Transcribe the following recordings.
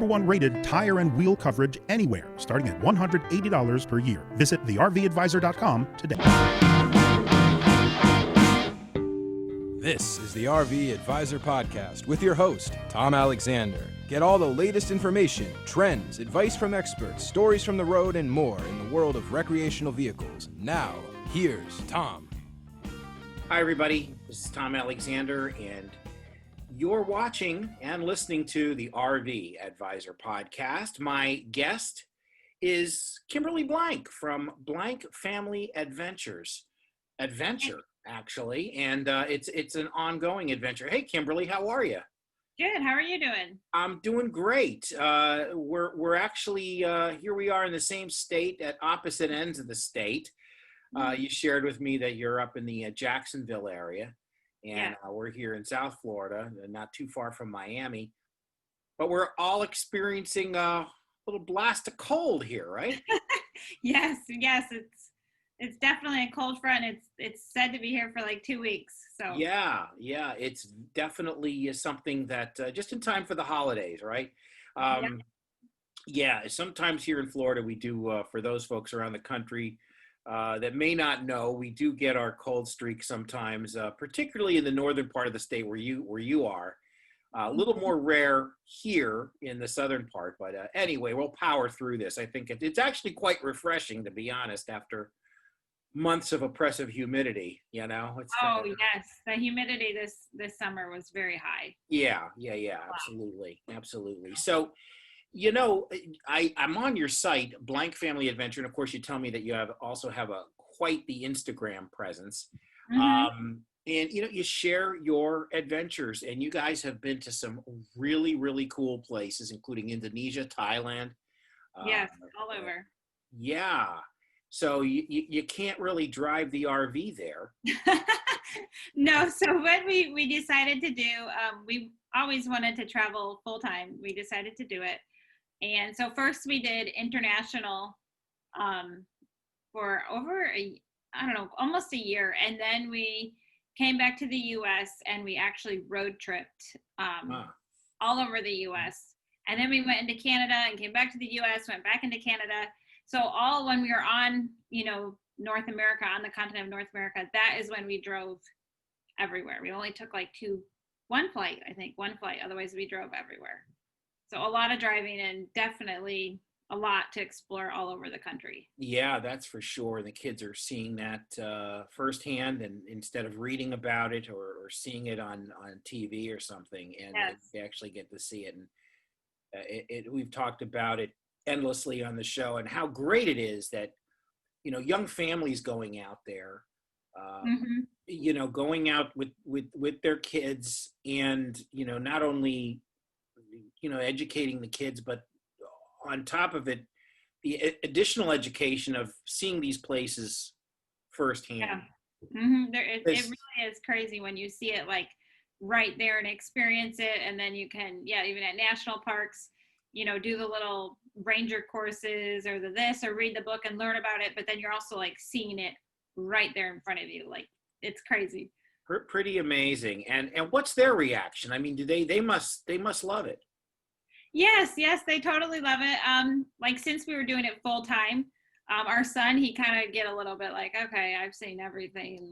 One rated tire and wheel coverage anywhere, starting at $180 per year. Visit thervadvisor.com today. This is the RV Advisor Podcast with your host, Tom Alexander. Get all the latest information, trends, advice from experts, stories from the road, and more in the world of recreational vehicles. Now, here's Tom. Hi, everybody. This is Tom Alexander, and you're watching and listening to the RV Advisor Podcast. My guest is Kimberly Blank from Blank Family Adventures. Adventure, actually, and it's an ongoing adventure. Hey, Kimberly, how are you? Good. How are you doing? I'm doing great. We're actually here. We are in the same state at opposite ends of the state. You shared with me that you're up in the Jacksonville area. And we're here in South Florida, not too far from Miami. But we're all experiencing a little blast of cold here, right? Yes. It's definitely a cold front. It's said to be here for like 2 weeks. So yeah, it's definitely something that just in time for the holidays, right? Sometimes here in Florida we do for those folks around the country that may not know, we do get our cold streak sometimes, particularly in the northern part of the state where you are. A little more rare here in the southern part, but anyway, we'll power through this. I think it's actually quite refreshing, to be honest, after months of oppressive humidity. Yes, the humidity this summer was very high. Yeah, wow. Absolutely. So, I'm on your site, Blank Family Adventure, and of course you tell me that you also have quite the Instagram presence. Mm-hmm. And you share your adventures, and you guys have been to some really, really cool places, including Indonesia, Thailand. Yes, all over. Yeah. So you can't really drive the RV there. No. So what we decided to do, we always wanted to travel full time. We decided to do it. And so first we did international for over almost a year. And then we came back to the U.S. and we actually road tripped all over the U.S. And then we went into Canada and came back to the U.S., went back into Canada. So all when we were on, North America, on the continent of North America, that is when we drove everywhere. We only took one flight. Otherwise we drove everywhere. So a lot of driving and definitely a lot to explore all over the country. Yeah, that's for sure. The kids are seeing that firsthand, and instead of reading about it or seeing it on TV or something, and they actually get to see it. And we've talked about it endlessly on the show, and how great it is that young families going out there, going out with their kids, and not only educating the kids, but on top of it, the additional education of seeing these places firsthand. Yeah. Mm-hmm. It really is crazy when you see it right there and experience it. And then you can, even at national parks, do the little ranger courses or this, or read the book and learn about it. But then you're also seeing it right there in front of you. It's crazy. Pretty amazing. And what's their reaction? I mean, they must love it. Yes, they totally love it. Since we were doing it full time, our son, he kind of get a little bit okay, I've seen everything.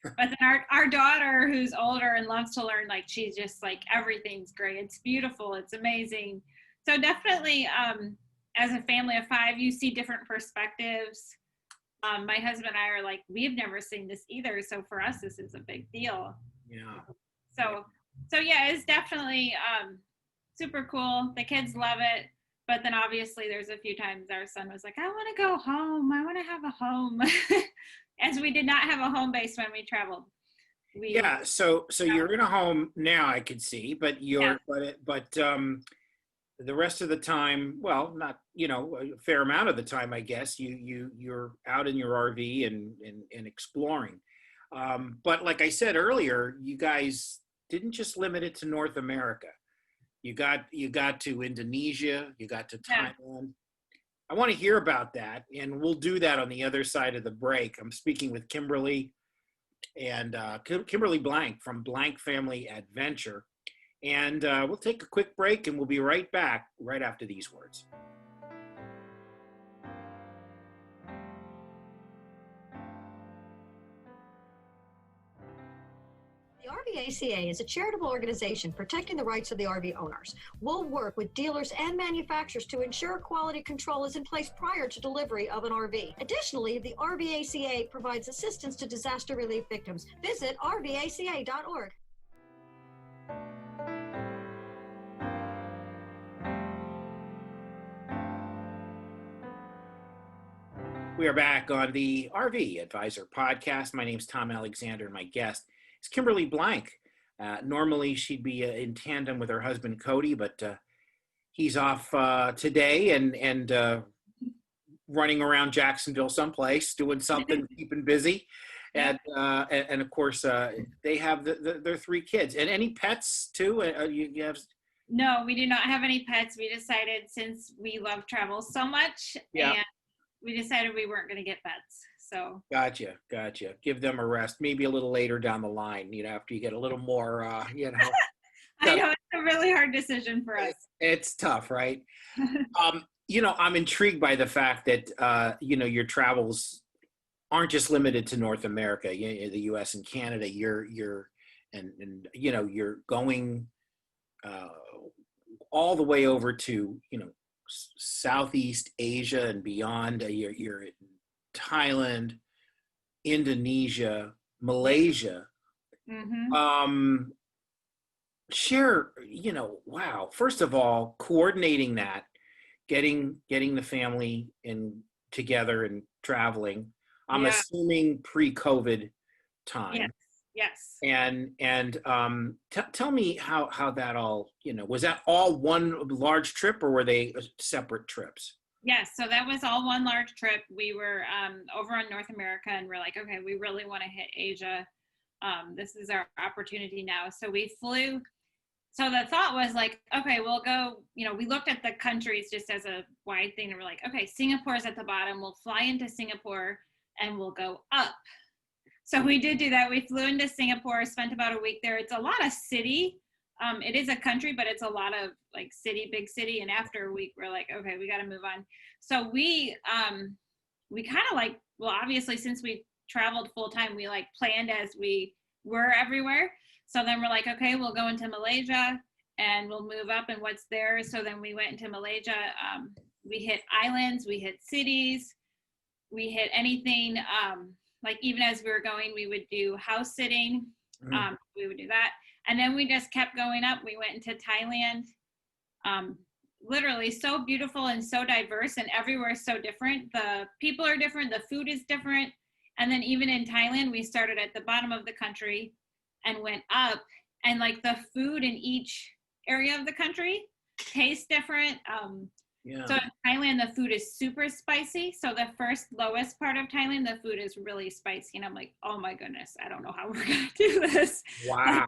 But then our daughter, who's older and loves to learn, she's just everything's great. It's beautiful. It's amazing. So definitely, as a family of 5, you see different perspectives. My husband and I are we've never seen this either. So for us, this is a big deal. Yeah. So it's definitely, super cool. The kids love it. But then obviously there's a few times our son was I want to go home. I want to have a home. As we did not have a home base when we traveled. So you're in a home now, I could see, but the rest of the time, well, not, a fair amount of the time, I guess, you're out in your RV and exploring. But like I said earlier, you guys didn't just limit it to North America. You got to Indonesia, you got to Thailand. I want to hear about that, and we'll do that on the other side of the break. I'm speaking with Kimberly and Kimberly Blank from Blank Family Adventure. And we'll take a quick break, and we'll be right back right after these words. The RVACA is a charitable organization protecting the rights of the RV owners. We'll work with dealers and manufacturers to ensure quality control is in place prior to delivery of an RV. Additionally, the RVACA provides assistance to disaster relief victims. Visit rvaca.org. We are back on the RV Advisor podcast. My name's Tom Alexander, and my guest is Kimberly Blank. Normally, she'd be in tandem with her husband, Cody, but he's off today and running around Jacksonville someplace, doing something, keeping busy. And of course, they have their 3 kids. And any pets, too? You have... No, we do not have any pets. We decided, since we love travel so much, and we decided we weren't going to get pets. So Gotcha. Give them a rest. Maybe a little later down the line, after you get a little more, I know it's a really hard decision for us. It's tough, right? I'm intrigued by the fact that, your travels aren't just limited to North America, the U.S. and Canada. You're going all the way over to, Southeast Asia and beyond. You're in Thailand, Indonesia, Malaysia. Mm-hmm. Share, wow. First of all, coordinating that, getting the family together and traveling. I'm assuming pre-COVID time. Yes. And tell me how that all, was that all one large trip, or were they separate trips? Yes, so that was all one large trip. We were over in North America, and we're like, okay, we really want to hit Asia. This is our opportunity now. So we flew. So the thought was like, okay, we'll go, we looked at the countries just as a wide thing, and we're like, okay, Singapore's at the bottom. We'll fly into Singapore and we'll go up. So we did do that. We flew into Singapore, spent about a week there. It's a lot of city. It is a country, but it's a lot of like big city. And after a week, we're like, okay, we got to move on. So we kind of like, well, obviously, since we traveled full time, we like planned as we were everywhere. So then we're like, okay, we'll go into Malaysia and we'll move up and what's there. So then we went into Malaysia. We hit islands, we hit cities, we hit anything. Like even as we were going, we would do house sitting. We would do that. And then we just kept going up. We went into Thailand. Literally so beautiful and so diverse, and everywhere is so different. The people are different. The food is different. And then even in Thailand, we started at the bottom of the country and went up, and like the food in each area of the country tastes different. So in Thailand, the food is super spicy. So the first lowest part of Thailand, the food is really spicy. And I'm like, oh my goodness, I don't know how we're going to do this. Wow.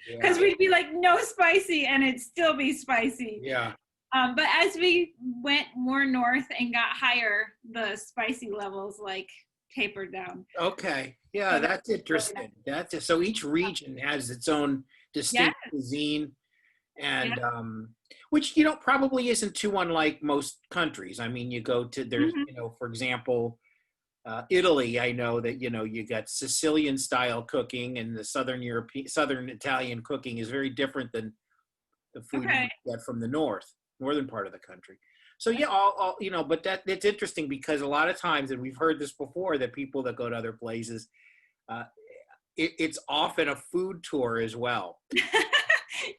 Because we'd be like, no spicy, and it'd still be spicy. Yeah. But as we went more north and got higher, the spicy levels like tapered down. Okay. Yeah, so that's interesting. So each region has its own distinct cuisine. And which probably isn't too unlike most countries. I mean, you go to there's for example, Italy. I know that you got Sicilian style cooking, and the Southern Italian cooking is very different than the food you get from the northern part of the country. So all but it's interesting because a lot of times, and we've heard this before, that people that go to other places, it's often a food tour as well.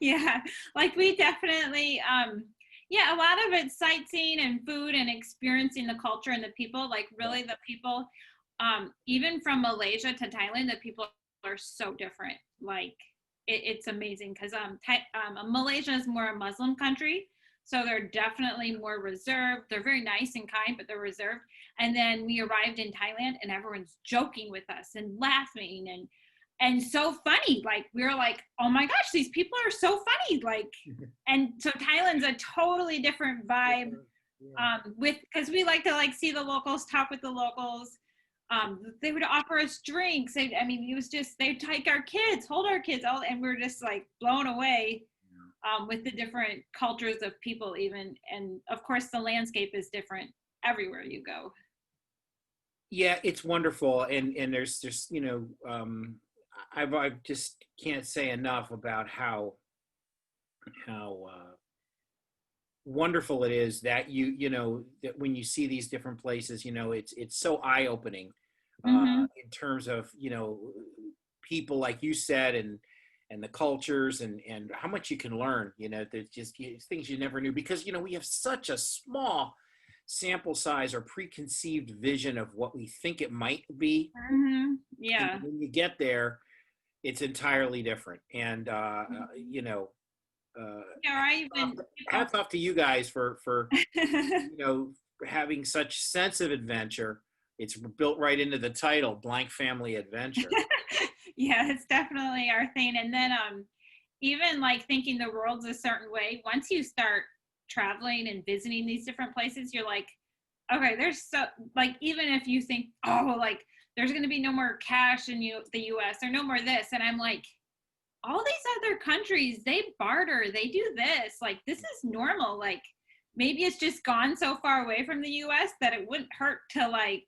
Yeah, like we definitely, a lot of it's sightseeing and food and experiencing the culture and the people. Like really the people, even from Malaysia to Thailand, the people are so different. Like it's amazing because Malaysia is more a Muslim country. So they're definitely more reserved. They're very nice and kind, but they're reserved. And then we arrived in Thailand and everyone's joking with us and laughing and so funny. Like we were like, oh my gosh, these people are so funny. Like, and so Thailand's a totally different vibe because we like to like see the locals, talk with the locals. They would offer us drinks. It was just, they'd take our kids, hold our kids, and we're just like blown away with the different cultures of people even. And of course, the landscape is different everywhere you go. Yeah, it's wonderful, and there's just I just can't say enough about how wonderful it is that that when you see these different places, it's so eye opening Mm-hmm. in terms of people like you said, and the cultures, and how much you can learn. There's just things you never knew, because we have such a small sample size or preconceived vision of what we think it might be. Mm-hmm. Yeah. And when you get there, it's entirely different. And Yeah, I even hats off to you guys for having such sense of adventure. It's built right into the title, Blank Family Adventure. yeah, it's definitely our thing. And then even like thinking the world's a certain way, once you start traveling and visiting these different places, you're like, okay, there's so, like, even if you think, oh, like there's going to be no more cash in the US or no more this, and I'm like, all these other countries, they barter, they do this, like this is normal. Like maybe it's just gone so far away from the US that it wouldn't hurt to like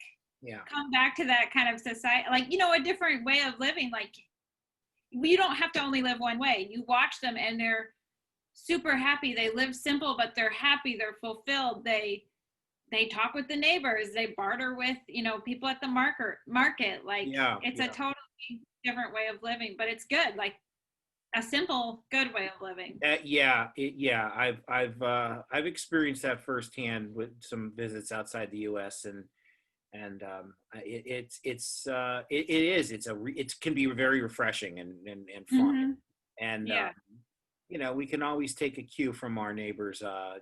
come back to that kind of society, like a different way of living. Like you don't have to only live one way. You watch them and they're super happy. They live simple, but they're happy, they're fulfilled. They talk with the neighbors, they barter with people at the market. Like it's a totally different way of living, but it's good. Like a simple, good way of living. I've experienced that firsthand with some visits outside the U.S. and it can be very refreshing and fun. Mm-hmm. And we can always take a cue from our neighbors. A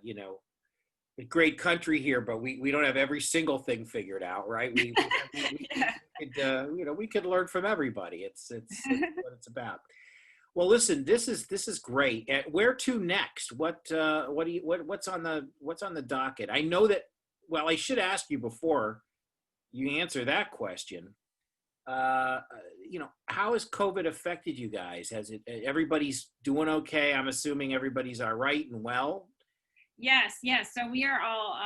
great country here, but we don't have every single thing figured out, right? We could learn from everybody. It's what it's about. Well, listen, this is great. Where to next? What's on the docket? I know that. Well, I should ask you before you answer that question. How has COVID affected you guys? Has everybody's doing okay? I'm assuming everybody's all right and well. Yes. So we are all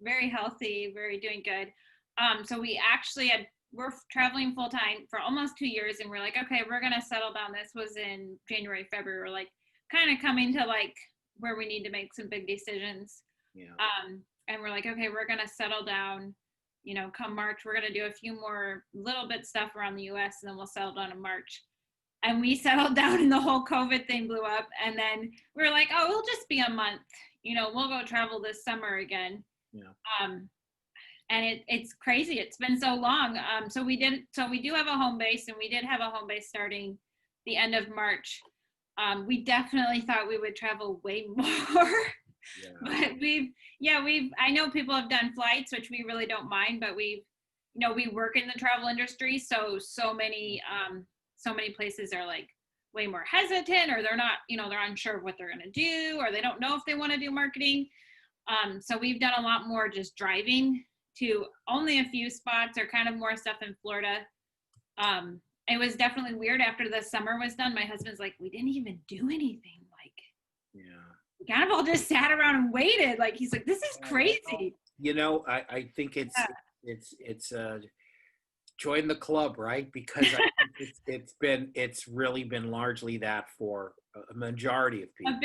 very healthy, very doing good. So we actually we're traveling full time for almost 2 years, and we're like, okay, we're gonna settle down. This was in January, February. We're like kind of coming to like where we need to make some big decisions. Yeah. And we're like, okay, we're gonna settle down. Come March, we're gonna do a few more little bit stuff around the U.S. and then we'll settle down in March. And we settled down, and the whole COVID thing blew up. And then we were like, oh, it'll just be a month. We'll go travel this summer again. Yeah. And it's crazy. It's been so long. So we do have a home base, and we did have a home base starting the end of March. We definitely thought we would travel way more. Yeah. But I know people have done flights, which we really don't mind, but we work in the travel industry. So many places are like way more hesitant, or they're not, they're unsure of what they're going to do, or they don't know if they want to do marketing. So we've done a lot more just driving to only a few spots, or kind of more stuff in Florida. It was definitely weird after the summer was done. My husband's like, we didn't even do anything. Like, we kind of all just sat around and waited. Like, he's like, this is crazy. I think it's join the club, right? Because I think it's really been largely that for a majority of people. A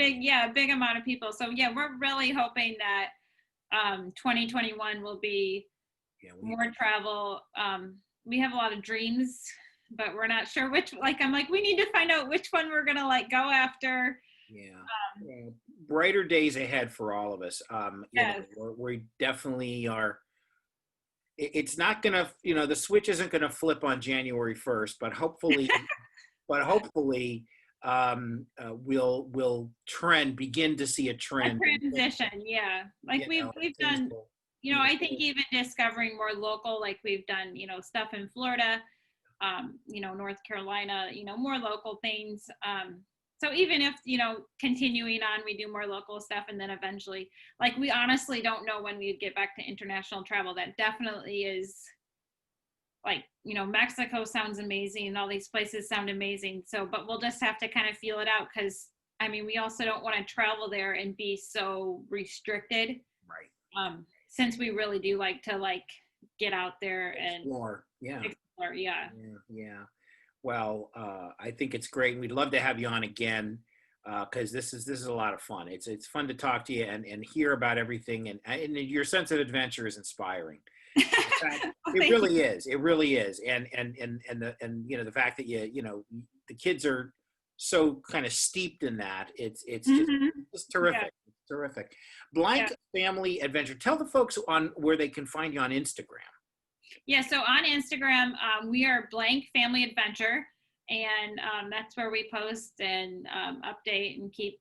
big amount of people. So we're really hoping that 2021 will be more travel. We have a lot of dreams, but we're not sure which. Like, I'm like, we need to find out which one we're gonna like go after. Brighter days ahead for all of us. Yes. We definitely are. It's not gonna, the switch isn't gonna flip on January 1st, but hopefully, we'll begin to see a trend. A transition, yeah. Like we've done, I think even discovering more local, like we've done, stuff in Florida, North Carolina, more local things. So even if, continuing on, we do more local stuff, and then eventually, like, we honestly don't know when we'd get back to international travel. That definitely is, like, Mexico sounds amazing, and all these places sound amazing. So, but we'll just have to kind of feel it out, because I mean, we also don't want to travel there and be so restricted. Right. Since we really do like to get out there and Explore. Yeah. explore. Yeah. Yeah. Well, I think it's great. We'd love to have you on again because this is a lot of fun. It's fun to talk to you and hear about everything, and your sense of adventure is inspiring. It really is. It really is. And the fact that the kids are so kind of steeped in that, it's just terrific. Yeah. It's terrific. Blank Family Adventure. Tell the folks on where they can find you on Instagram. Yeah, so on Instagram, we are Blank Family Adventure, and that's where we post and update and keep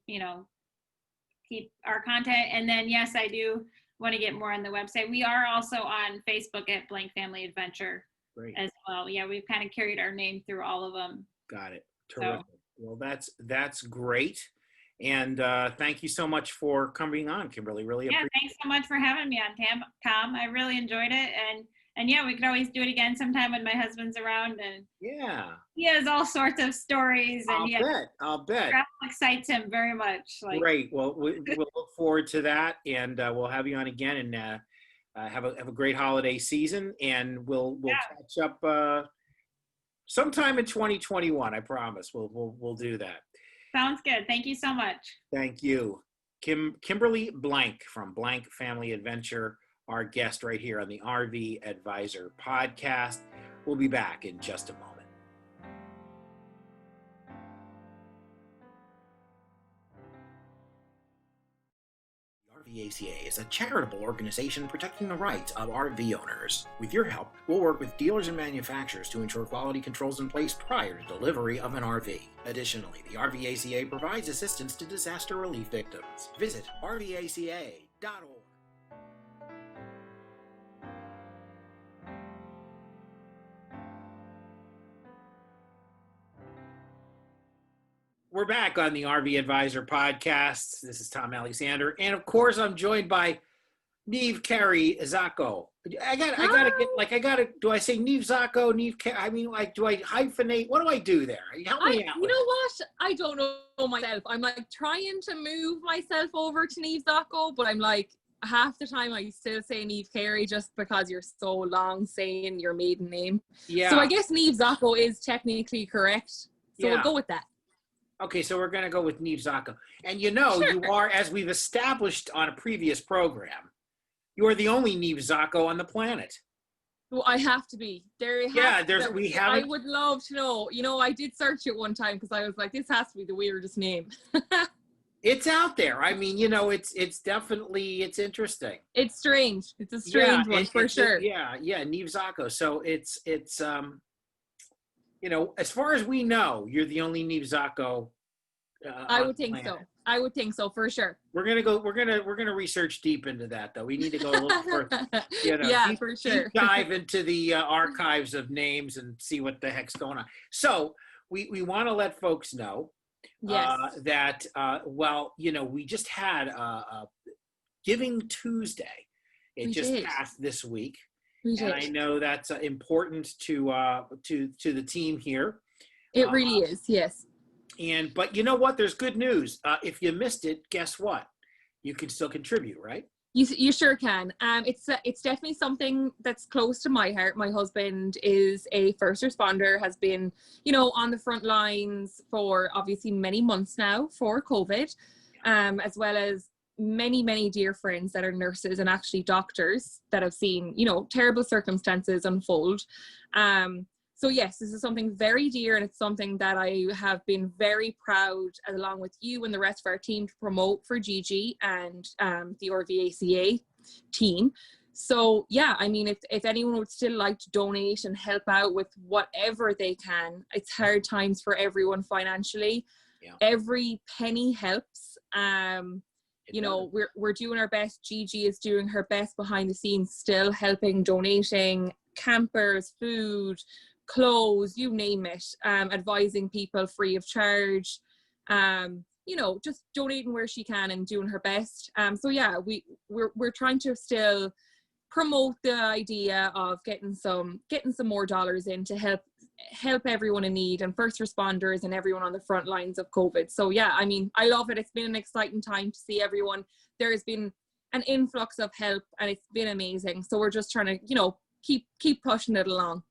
our content. And then, yes, I do want to get more on the website. We are also on Facebook at Blank Family Adventure. Great. As well. Yeah, we've kind of carried our name through all of them. Got it. Terrific. So, well, that's great. And thank you so much for coming on, Kimberly. Really appreciate it. Thanks so much for having me on, Tom. I really enjoyed it. And yeah, we could always do it again sometime when my husband's around. And yeah, he has all sorts of stories. And I'll bet. Travel excites him very much. Great. Well, we'll look forward to that, and we'll have you on again, and have a great holiday season, and we'll catch up sometime in 2021. I promise. We'll do that. Sounds good. Thank you so much. Thank you, Kimberly Blank from Blank Family Adventure, our guest right here on the RV Advisor podcast. We'll be back in just a moment. The RVACA is a charitable organization protecting the rights of RV owners. With your help, we'll work with dealers and manufacturers to ensure quality controls in place prior to delivery of an RV. Additionally, the RVACA provides assistance to disaster relief victims. Visit rvaca.org. We're back on the RV Advisor podcast. This is Tom Alexander, and of course, I'm joined by Neve Carey Zacco. I gotta. Do I say Neve Zacco? Neve? I mean, do I hyphenate? What do I do there? Help me out. You know what? I don't know myself. I'm trying to move myself over to Neve Zacco, but I'm half the time I still say Neve Carey just because you're so long saying your maiden name. Yeah. So I guess Neve Zacco is technically correct. So we'll go with that. Okay, so we're going to go with Neve Zacco. And you are, as we've established on a previous program, you are the only Neve Zacco on the planet. Well, I have to be. I would love to know. I did search it one time because I was like, this has to be the weirdest name. It's out there. I mean, it's definitely, it's interesting. It's strange. It's a strange one for sure. Neve Zacco. So it's as far as we know, you're the only Neve Zacco. I would think so. I would think so for sure. We're gonna research deep into that, though. We need to go a little further. For sure. Deep dive into the archives of names and see what the heck's going on. So we want to let folks know that we just had a Giving Tuesday. It just passed this week. And I know that's important to the team here. It really is, yes. But you know what? There's good news. If you missed it, guess what? You can still contribute, right? You sure can. It's definitely something that's close to my heart. My husband is a first responder, has been, on the front lines for obviously many months now for COVID, as well as many, many dear friends that are nurses and actually doctors that have seen, terrible circumstances unfold. So yes, this is something very dear, and it's something that I have been very proud, along with you and the rest of our team, to promote for Gigi and the RVACA team. So yeah, I mean, if anyone would still like to donate and help out with whatever they can, it's hard times for everyone financially. Yeah. Every penny helps. We're doing our best. Gigi is doing her best behind the scenes, still helping, donating campers, food, clothes, you name it, advising people free of charge, just donating where she can and doing her best. So yeah, we're trying to still promote the idea of getting some more dollars in to help help everyone in need and first responders and everyone on the front lines of COVID. So yeah, I mean, I love it. It's been an exciting time to see everyone. There's been an influx of help and it's been amazing. So we're just trying to, you know, keep pushing it along.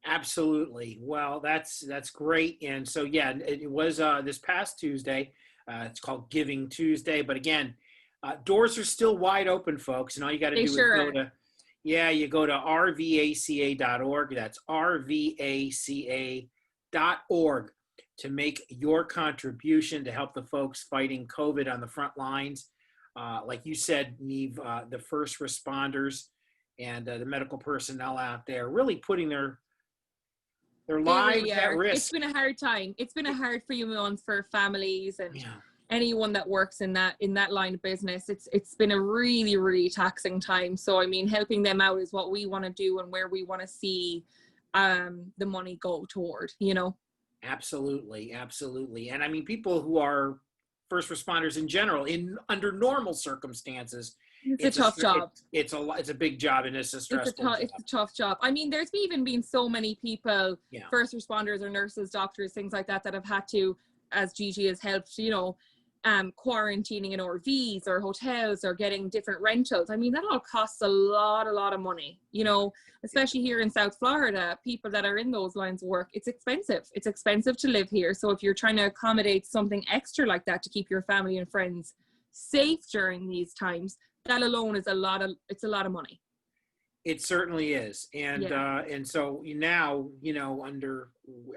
Absolutely. Well, that's great. And so, yeah, it was this past Tuesday. It's called Giving Tuesday. But again, doors are still wide open, folks. And all you got to do is go to, you go to rvaca.org. That's rvaca.org to make your contribution to help the folks fighting COVID on the front lines. Like you said, Neve, the first responders and the medical personnel out there really putting their lives at risk. It's been a hard time. It's been a hard few months for families and anyone that works in that line of business. It's been a really, really taxing time. So I mean, helping them out is what we want to do and where we want to see the money go toward, you know. Absolutely. And I mean, people who are first responders in general, under normal circumstances, it's a tough job. It's a big job, and it's a stressful job. It's a tough job. I mean, there's even been so many people, first responders or nurses, doctors, things like that have had to, as Gigi has helped, you know, quarantining in RVs or hotels or getting different rentals. I mean, that all costs a lot of money, you know, especially here in South Florida, people that are in those lines of work, it's expensive. It's expensive to live here. So if you're trying to accommodate something extra like that to keep your family and friends safe during these times, that alone is a lot of money. It certainly is. And so now, you know,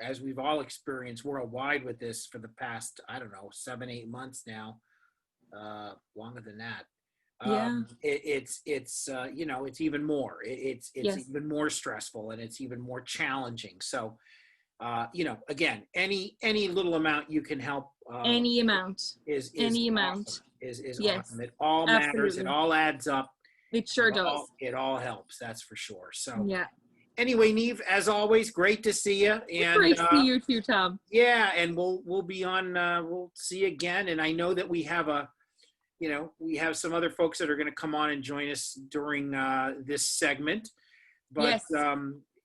as we've all experienced worldwide with this for the past, 7-8 months now, longer than that. It's you know, it's even more, it's even more stressful and it's even more challenging. So, you know, again, any little amount you can help, any amount is yes, awesome. It all matters. It all adds up. It sure does. It all helps. That's for sure. So yeah. Anyway, Neve, as always, great to see you. And great to see you too, Tom. Yeah, and we'll be on. We'll see you again. And I know that we have some other folks that are going to come on and join us during this segment. But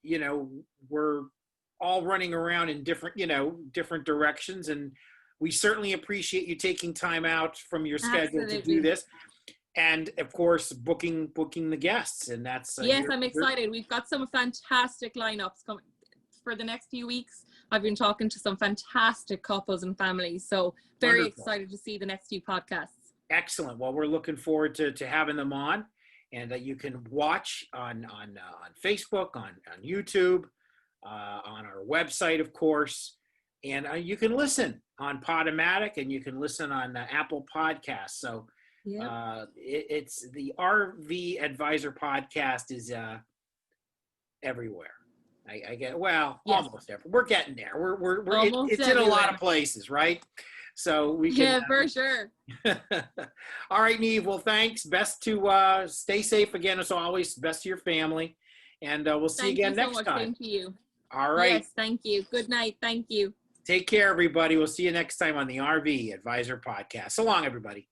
you know, we're all running around in different directions, and we certainly appreciate you taking time out from your schedule to do this. And of course, booking the guests, and that's yes, I'm excited. We've got some fantastic lineups coming for the next few weeks. I've been talking to some fantastic couples and families, so very excited to see the next few podcasts. Excellent. Well, we're looking forward to having them on, and you can watch on Facebook, on YouTube, on our website, of course, and you can listen on Podomatic, and you can listen on Apple Podcasts. So. Yeah. It's the RV Advisor podcast is everywhere. I get almost everywhere. We're getting there. It's in a lot of places, right? So we can. Yeah, for sure. All right, Neve. Well, thanks. Best to stay safe again as always. Best to your family, and we'll see you again next time. Thank you. All right. Yes, thank you. Good night. Thank you. Take care, everybody. We'll see you next time on the RV Advisor podcast. So long, everybody.